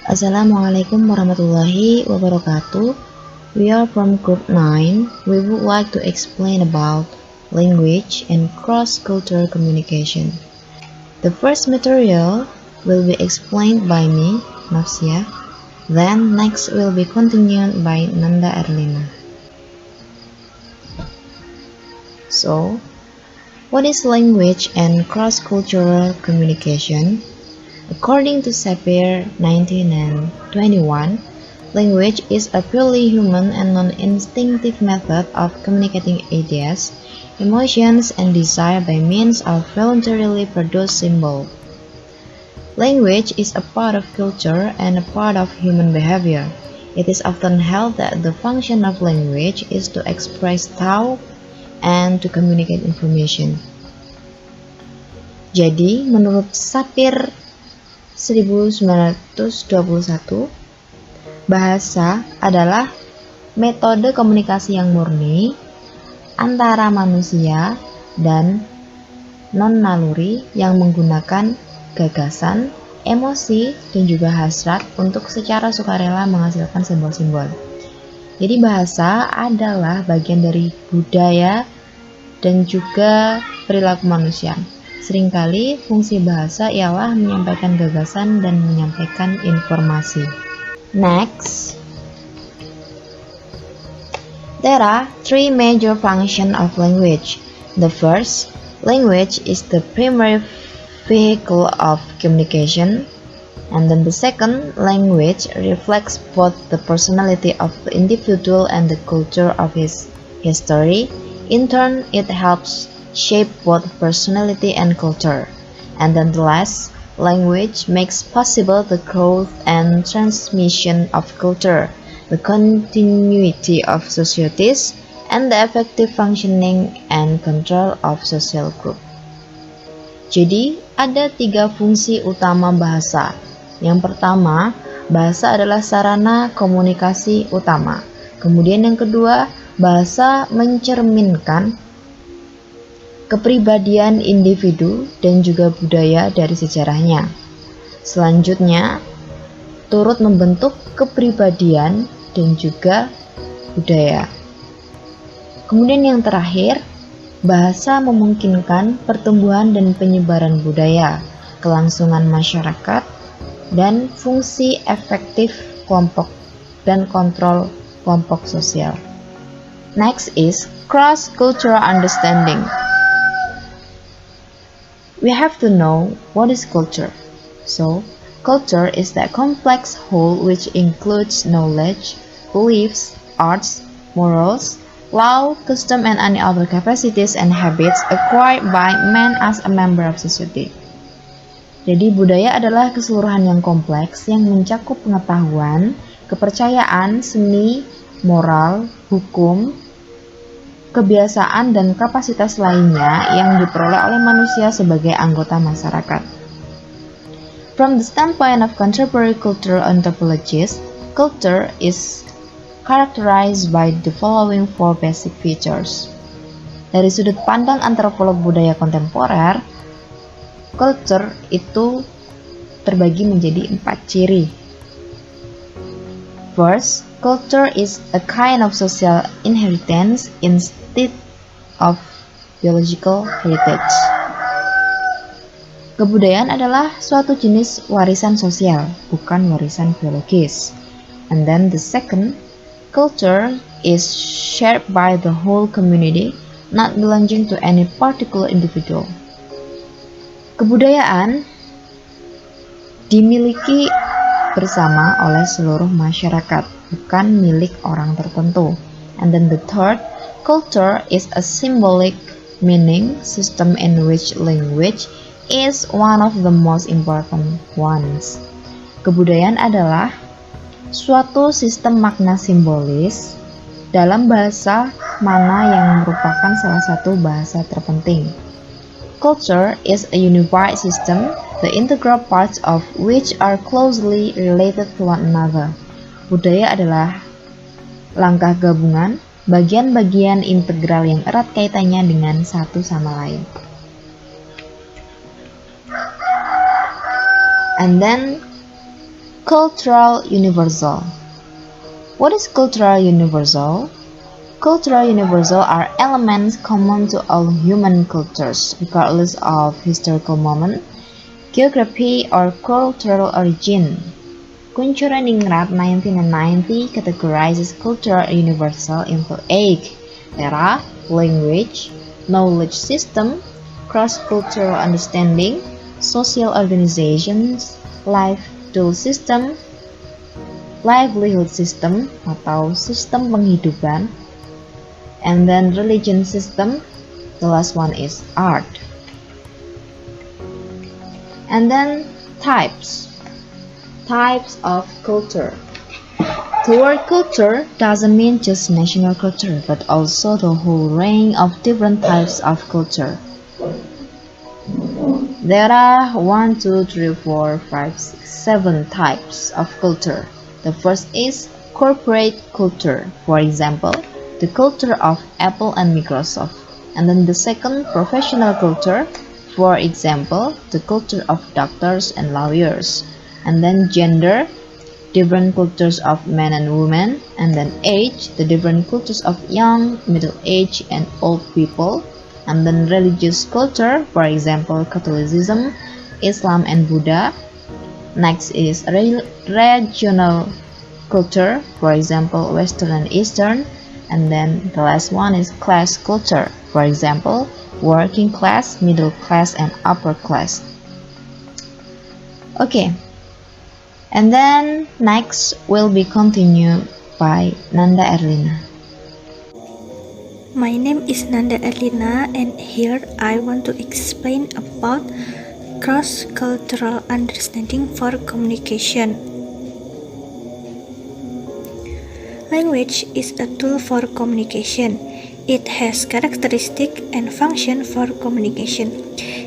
Assalamualaikum warahmatullahi wabarakatuh. We are from Group 9. We would like to explain about language and cross-cultural communication. The first material will be explained by me, Nafsia. Then next will be continued by Nanda Erlina. So, what is language and cross-cultural communication? According to Sapir 1921, language is a purely human and non-instinctive method of communicating ideas, emotions, and desire by means of voluntarily produced symbol. Language is a part of culture and a part of human behavior. It is often held that the function of language is to express thought and to communicate information. Jadi, menurut Sapir 1921, bahasa adalah metode komunikasi yang murni antara manusia dan non-naluri yang menggunakan gagasan, emosi, dan juga hasrat untuk secara sukarela menghasilkan simbol-simbol. Jadi bahasa adalah bagian dari budaya dan juga perilaku manusia. Seringkali fungsi bahasa ialah menyampaikan gagasan dan menyampaikan informasi. Next, there are three major functions of language. The first, language is the primary vehicle of communication. And then the second, language reflects both the personality of the individual and the culture of his history. In turn, it helps shape both personality and culture. And then the last, language makes possible the growth and transmission of culture, the continuity of societies, and the effective functioning and control of social group. Jadi, ada tiga fungsi utama bahasa. Yang pertama, bahasa adalah sarana komunikasi utama. Kemudian yang kedua, bahasa mencerminkan kepribadian individu dan juga budaya dari sejarahnya. Selanjutnya, turut membentuk kepribadian dan juga budaya. Kemudian yang terakhir, bahasa memungkinkan pertumbuhan dan penyebaran budaya, kelangsungan masyarakat, dan fungsi efektif kelompok dan kontrol kelompok sosial. Next is cross-cultural understanding. We have to know what is culture. So, culture is that complex whole which includes knowledge, beliefs, arts, morals, law, custom, and any other capacities and habits acquired by man as a member of society. Jadi, budaya adalah keseluruhan yang kompleks yang mencakup pengetahuan, kepercayaan, seni, moral, hukum, kebiasaan, dan kapasitas lainnya yang diperoleh oleh manusia sebagai anggota masyarakat. From the standpoint of contemporary cultural anthropologists, culture is characterized by the following four basic features. Dari sudut pandang antropolog budaya kontemporer, culture itu terbagi menjadi 4 ciri. First, culture is a kind of social inheritance instead of biological heritage. Kebudayaan adalah suatu jenis warisan sosial, bukan warisan biologis. And then the second, culture is shared by the whole community, not belonging to any particular individual. Kebudayaan dimiliki bersama oleh seluruh masyarakat, bukan milik orang tertentu. And then the third, culture is a symbolic meaning system in which language is one of the most important ones. Kebudayaan adalah suatu sistem makna simbolis dalam bahasa mana yang merupakan salah satu bahasa terpenting. Culture is a unified system, the integral parts of which are closely related to one another. Budaya adalah langkah gabungan, bagian-bagian integral yang erat kaitannya dengan satu sama lain. And then Cultural universal. What is cultural universal? Cultural universal are elements common to all human cultures, regardless of historical moment, geography, or cultural origin. Kunchura-Ningrat 1990 categorizes cultural universal into 8: era, language, knowledge system, cross-cultural understanding, social organizations, livelihood system atau sistem penghidupan, and then religion system. The last one is art. And then types of culture. The word culture doesn't mean just national culture, but also the whole range of different types of culture. There are 1, 2, 3, 4, 5, 6, 7 types of culture. The first is corporate culture, for example, the culture of Apple and Microsoft. And then the second, professional culture, for example, the culture of doctors and lawyers. And then gender, different cultures of men and women. And then age, the different cultures of young, middle-aged, and old people. And then religious culture, for example, Catholicism, Islam, and Buddha. Next is regional culture, for example, Western and Eastern. And then the last one is class culture, for example, working class, middle class, and upper class. Okay, and then next will be continued by Nanda Erlina. My name is Nanda Erlina, and here I want to explain about cross-cultural understanding for communication. Language is a tool for communication. It has characteristics and function for communication.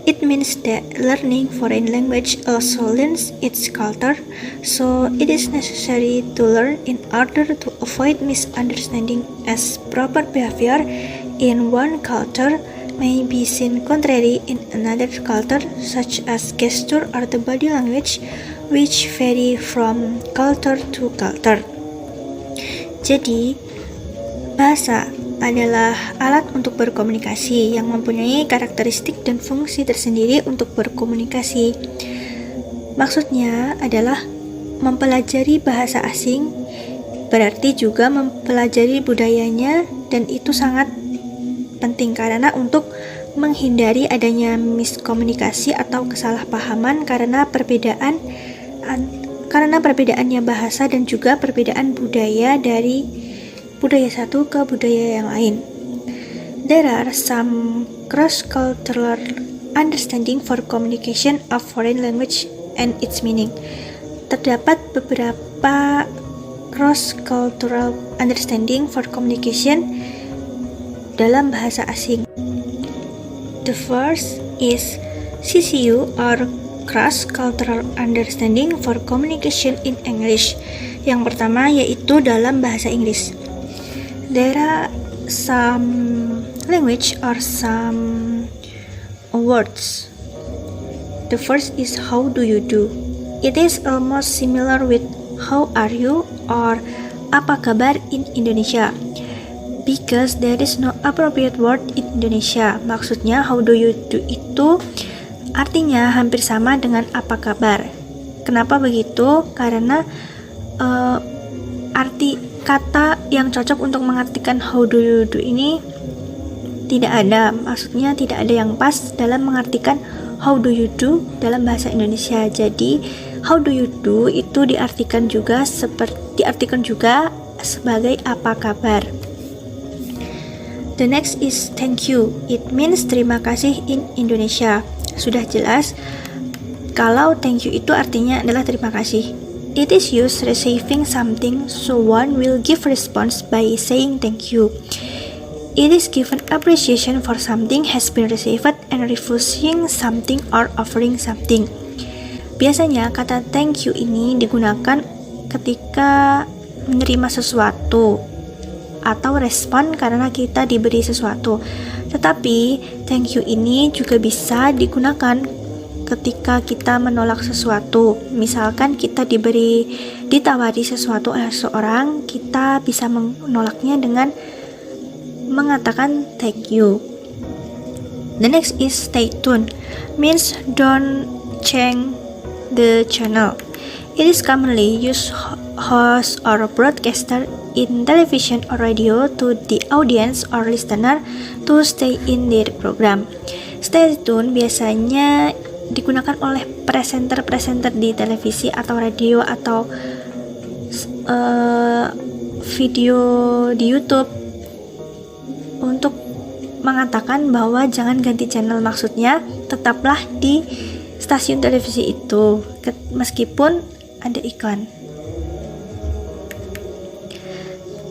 It means that learning foreign language also learns its culture, so it is necessary to learn in order to avoid misunderstanding, as proper behavior in one culture may be seen contrary in another culture, such as gesture or the body language, which vary from culture to culture. Jadi, bahasa adalah alat untuk berkomunikasi yang mempunyai karakteristik dan fungsi tersendiri untuk berkomunikasi. Maksudnya adalah mempelajari bahasa asing, berarti juga mempelajari budayanya, dan itu sangat penting karena untuk menghindari adanya miskomunikasi atau kesalahpahaman karena perbedaannya bahasa dan juga perbedaan budaya dari budaya satu ke budaya yang lain. There are some cross-cultural understanding for communication of foreign language and its meaning. Terdapat beberapa cross-cultural understanding for communication dalam bahasa asing. The first is CCU or cross-cultural understanding for communication in English. Yang pertama yaitu dalam bahasa Inggris. There are some language or some words. The first is how do you do. It is almost similar with how are you or apa kabar in Indonesia, because there is no appropriate word in Indonesia. Maksudnya how do you do itu artinya hampir sama dengan apa kabar. Kenapa begitu? Karena arti kata yang cocok untuk mengartikan how do you do ini tidak ada. Maksudnya tidak ada yang pas dalam mengartikan how do you do dalam bahasa Indonesia. Jadi how do you do itu diartikan juga sebagai apa kabar. The next is thank you. It means terima kasih in Indonesia. Sudah jelas kalau thank you itu artinya adalah terima kasih. It is used receiving something, so one will give response by saying thank you. It is given appreciation for something has been received and refusing something or offering something. Biasanya kata thank you ini digunakan ketika menerima sesuatu atau respon karena kita diberi sesuatu. Tetapi thank you ini juga bisa digunakan ketika kita menolak sesuatu. Misalkan kita ditawari sesuatu oleh seseorang, kita bisa menolaknya dengan mengatakan thank you. The next is stay tuned, means don't change the channel. It is commonly used host or broadcaster in television or radio to the audience or listener to stay in their program. Stay tune biasanya digunakan oleh presenter-presenter di televisi atau radio atau video di YouTube untuk mengatakan bahwa jangan ganti channel, maksudnya tetaplah di stasiun televisi itu meskipun ada iklan.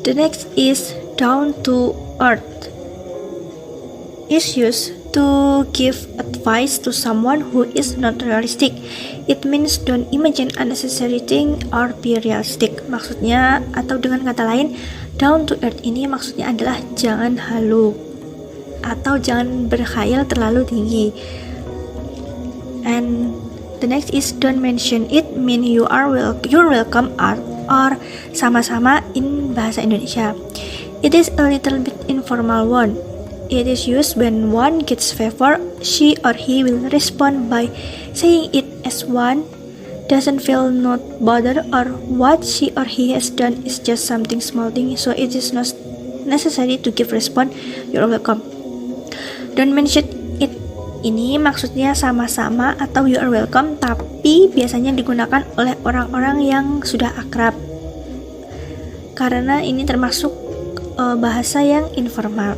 The next is down to earth. Is used to give advice to someone who is not realistic. It means don't imagine unnecessary thing or be realistic. Maksudnya, atau dengan kata lain, down to earth ini maksudnya adalah jangan halu atau jangan berkhayal terlalu tinggi. And the next is don't mention it, mean you're welcome or sama-sama in bahasa Indonesia. It is a little bit informal one. It is used when one gets favor. She or he will respond by saying it as one doesn't feel not bothered or what she or he has done is just something small thing, so it is not necessary to give response you're welcome. Don't mention it ini maksudnya sama-sama atau you are welcome, tapi biasanya digunakan oleh orang-orang yang sudah akrab karena ini termasuk bahasa yang informal.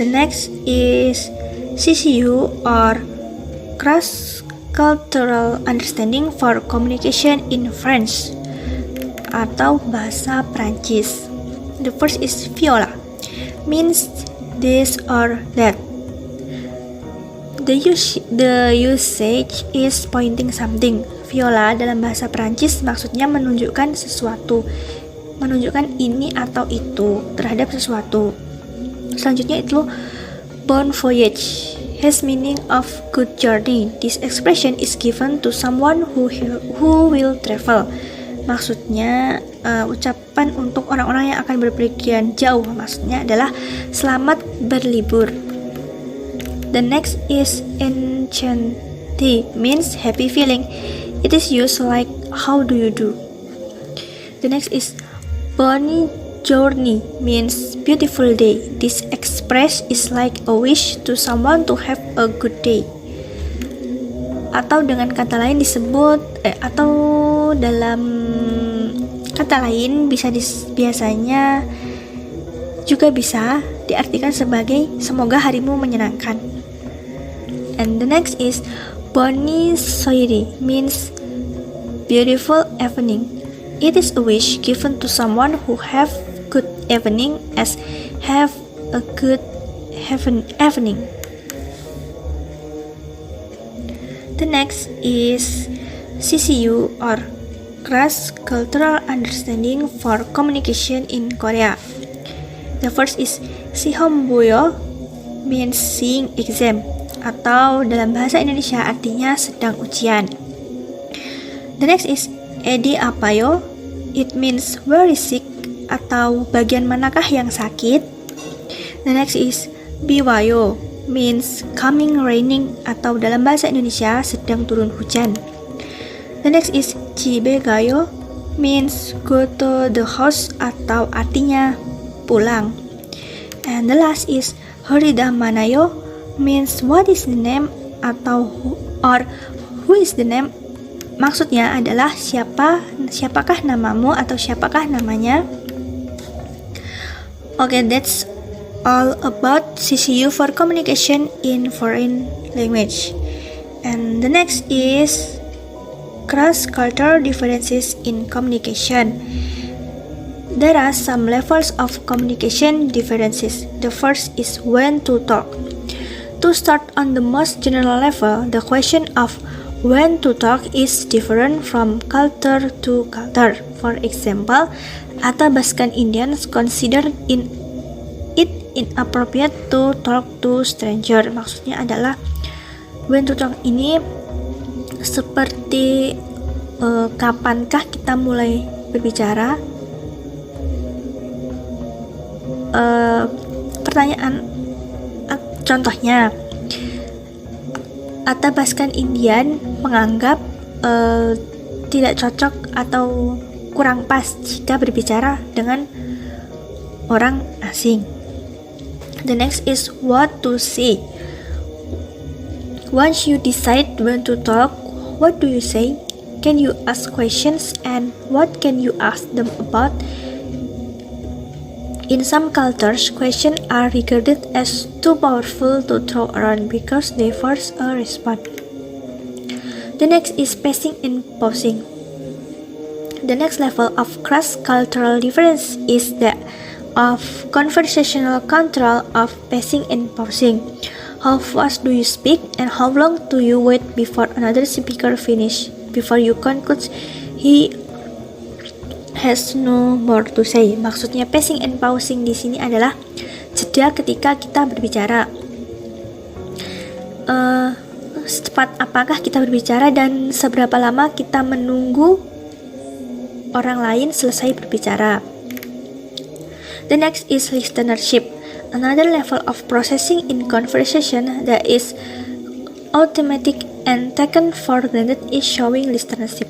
The next is CCU or Cross Cultural Understanding for Communication in French atau bahasa Prancis. The first is viola, means this or that. The usage is pointing something. Viola dalam bahasa Prancis maksudnya menunjukkan sesuatu, menunjukkan ini atau itu terhadap sesuatu. Selanjutnya itu bon voyage, has meaning of good journey. This expression is given to someone who will travel. Maksudnya ucapan untuk orang-orang yang akan berpergian jauh, maksudnya adalah selamat berlibur. The next is enchanté, means happy feeling. It is used like how do you do. The next is bonne journée, means beautiful day. This express is like a wish to someone to have a good day. Atau dengan kata lain disebut atau dalam kata lain biasanya juga bisa diartikan sebagai semoga harimu menyenangkan. And the next is bonne soirée, means beautiful evening. It is a wish given to someone who have good evening as have a good evening. The next is CCU or Cross Cultural Understanding for Communication in Korea. The first is Sihomboyo, means seeing exam, atau dalam bahasa Indonesia artinya sedang ujian. The next is Edi Apayo, it means very sick atau bagian manakah yang sakit. The next is Biwayo, means coming raining atau dalam bahasa Indonesia sedang turun hujan. The next is Chibegayo, means go to the house atau artinya pulang. And the last is Horida Manayo, means what is the name atau who is the name. Maksudnya adalah siapakah namamu atau siapakah namanya. Okay, that's all about CCU for communication in foreign language. And the next is cross-cultural differences in communication. There are some levels of communication differences. The first is when to talk. To start on the most general level, the question of when to talk is different from culture to culture. For example, Athabaskan Indians consider it inappropriate to talk to stranger. Maksudnya adalah when to talk ini seperti kapankah kita mulai berbicara. Pertanyaan contohnya, Athabaskan Indian menganggap tidak cocok atau kurang pas jika berbicara dengan orang asing. The next is what to say. Once you decide when to talk, what do you say? Can you ask questions, and what can you ask them about? In some cultures, questions are regarded as too powerful to throw around because they force a response. The next is pacing and pausing. The next level of cross-cultural difference is that of conversational control of pacing and pausing. How fast do you speak, and how long do you wait before another speaker finish? Before you conclude, he has no more to say. Maksudnya pacing and pausing di sini adalah jeda ketika kita berbicara. Secepat apakah kita berbicara dan seberapa lama kita menunggu orang lain selesai berbicara. The next is listenership, another level of processing in conversation that is automatic and taken for granted is showing listenership.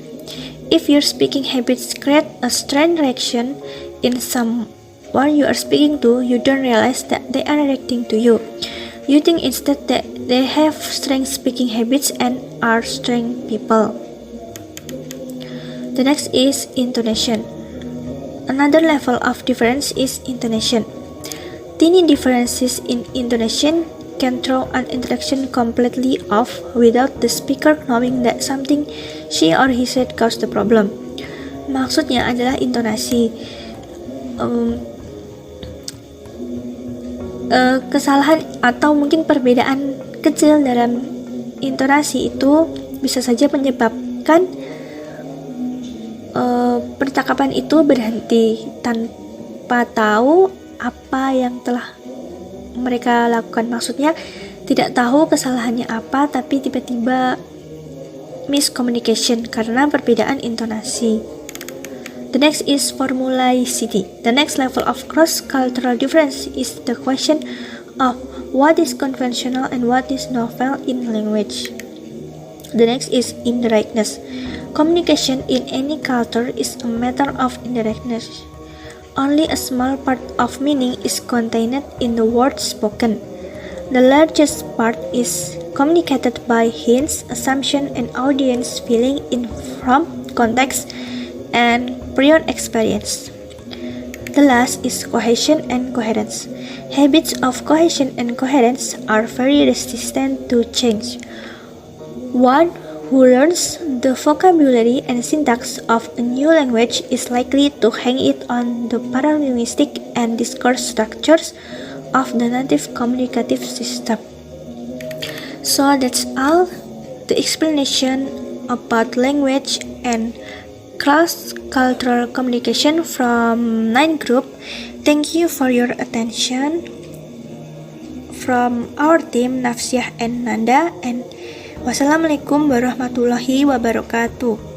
If your speaking habits create a strange reaction in someone you are speaking to, you don't realize that they are reacting to you. You think instead that they have strange speaking habits and are strange people. The next is intonation. Another level of difference is intonation. Tiny differences in intonation can throw an interaction completely off without the speaker knowing that something she or he said caused the problem. Maksudnya adalah intonasi. Kesalahan atau mungkin perbedaan kecil dalam intonasi itu bisa saja menyebabkan percakapan itu berhenti tanpa tahu apa yang telah mereka lakukan. Maksudnya tidak tahu kesalahannya apa, tapi tiba-tiba miscommunication karena perbedaan intonasi. The next is formality. The next level of cross-cultural difference is the question of what is conventional and what is novel in language. The next is indirectness. Communication in any culture is a matter of indirectness. Only a small part of meaning is contained in the words spoken. The largest part is communicated by hints, assumption, and audience feeling in from context and prior experience. The last is cohesion and coherence. Habits of cohesion and coherence are very resistant to change. One who learns the vocabulary and syntax of a new language is likely to hang it on the paralinguistic and discourse structures of the native communicative system. So that's all the explanation about language and cross-cultural communication from 9 group. Thank you for your attention from our team Nafsiah and Nanda, and wassalamualaikum warahmatullahi wabarakatuh.